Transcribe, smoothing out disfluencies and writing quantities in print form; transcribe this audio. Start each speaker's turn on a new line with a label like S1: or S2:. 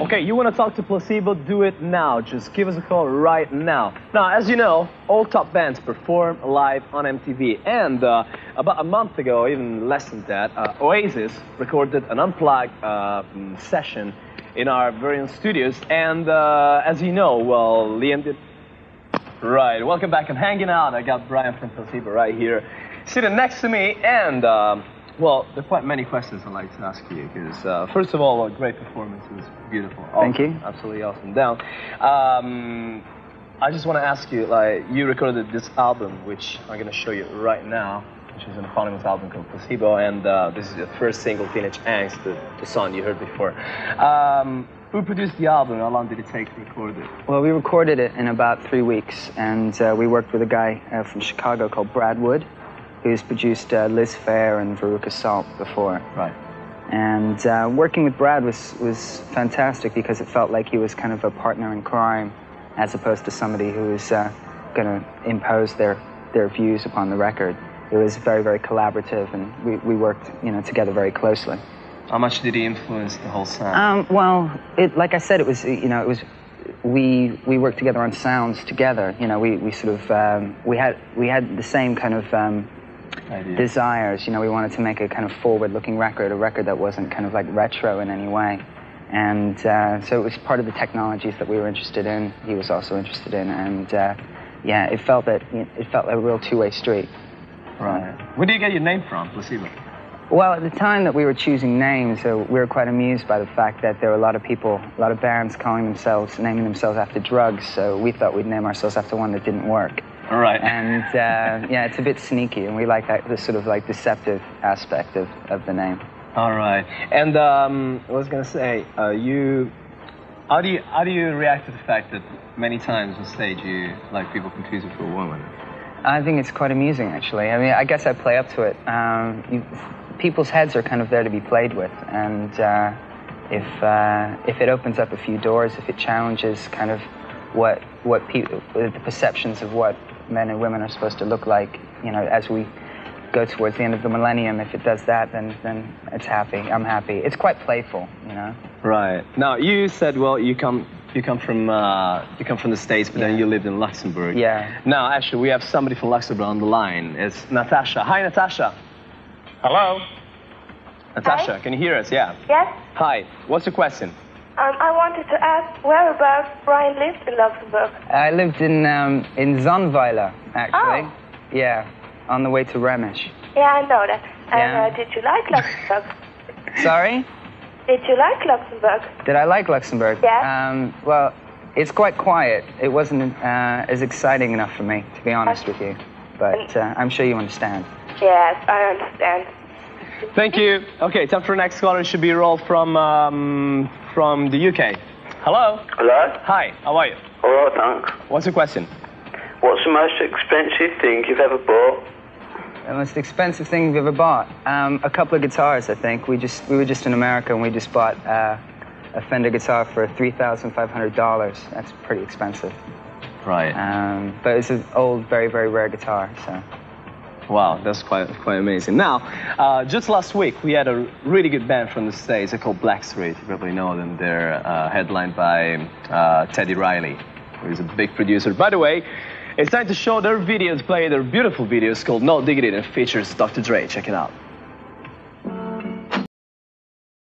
S1: Okay, you want to talk to Placebo? Do it now. Just give us a call right now. Now, as you know, all top bands perform live on MTV. And about a month ago, even less than that, Oasis recorded an unplugged session in our very own studios. And as you know, well, Liam did... Right, welcome back. I'm hanging out. I got Brian from Placebo right here, sitting next to me. And, well, there are quite many questions I'd like to ask you. Because, first of all, a great performance. It was beautiful. Awesome.
S2: Thank you.
S1: Absolutely awesome. Down. I just want to ask you, like, you recorded this album, which I'm going to show you right now, which is an eponymous album called Placebo. And this is the first single, Teenage Angst, the song you heard before. Who produced the album? How long did it take to record it?
S2: Well, we recorded it in about 3 weeks, and we worked with a guy from Chicago called Brad Wood, who's produced Liz Phair and Veruca Salt before.
S1: Right.
S2: And working with Brad was fantastic because it felt like he was kind of a partner in crime, as opposed to somebody who was going to impose their views upon the record. It was very, very collaborative, and we worked, together very closely.
S1: How much did he influence the whole sound?
S2: Well, like I said, it was, we worked together on sounds together. We sort of, we had the same kind of desires. We wanted to make a kind of forward-looking record, a record that wasn't kind of like retro in any way. And so it was part of the technologies that we were interested in, he was also interested in, and yeah, it felt like a real two-way street.
S1: Right. Where do you get your name from, Placebo?
S2: Well, at the time that we were choosing names, we were quite amused by the fact that there were a lot of people, a lot of bands naming themselves after drugs, so we thought we'd name ourselves after one that didn't work.
S1: All right.
S2: And yeah, it's a bit sneaky, and we like that, the sort of like deceptive aspect of the name.
S1: All right. And I was going to say, how do you react to the fact that many times on stage people confuse you for a woman?
S2: I think it's quite amusing, actually. I mean, I guess I play up to it. People's heads are kind of there to be played with, and if it opens up a few doors, if it challenges kind of what people, the perceptions of what men and women are supposed to look like, as we go towards the end of the millennium, if it does that, then it's happy. I'm happy. It's quite playful,
S1: Right. Now, you said, well, you come from the States, but then you lived in Luxembourg.
S2: Yeah.
S1: Now, actually, we have somebody from Luxembourg on the line. It's Natasha. Hi, Natasha.
S3: Hello?
S1: Natasha,
S4: Hi?
S1: Can you hear us? Yeah.
S4: Yes?
S1: Hi. What's your question?
S4: I wanted to ask whereabouts Brian lived in Luxembourg.
S2: I lived in Zonneweiler, actually.
S4: Oh.
S2: Yeah, on the way to Remisch.
S4: Yeah, I know that.
S2: Yeah.
S4: And did you like Luxembourg?
S2: Sorry?
S4: Did you like Luxembourg?
S2: Did I like Luxembourg?
S4: Yeah.
S2: Well, it's quite quiet. It wasn't as exciting enough for me, to be honest with you. But I'm sure you understand.
S4: Yes, I understand.
S1: Thank you. Okay, time for the next caller. It should be Rolf from the UK. Hello?
S3: Hello?
S1: Hi, how are you?
S3: All right, thanks.
S1: What's your question?
S3: What's the most expensive thing you've ever bought?
S2: The most expensive thing we've ever bought? A couple of guitars, I think. We were just in America, and we just bought a Fender guitar for $3,500. That's pretty expensive.
S1: Right.
S2: But it's an old, very, very rare guitar, so...
S1: Wow, that's quite amazing. Now, just last week, we had a really good band from the States. They're called Blackstreet. You probably know them. They're headlined by Teddy Riley, who is a big producer. By the way, it's time to show their videos, play their beautiful videos called No Diggity, and features Dr. Dre. Check it out.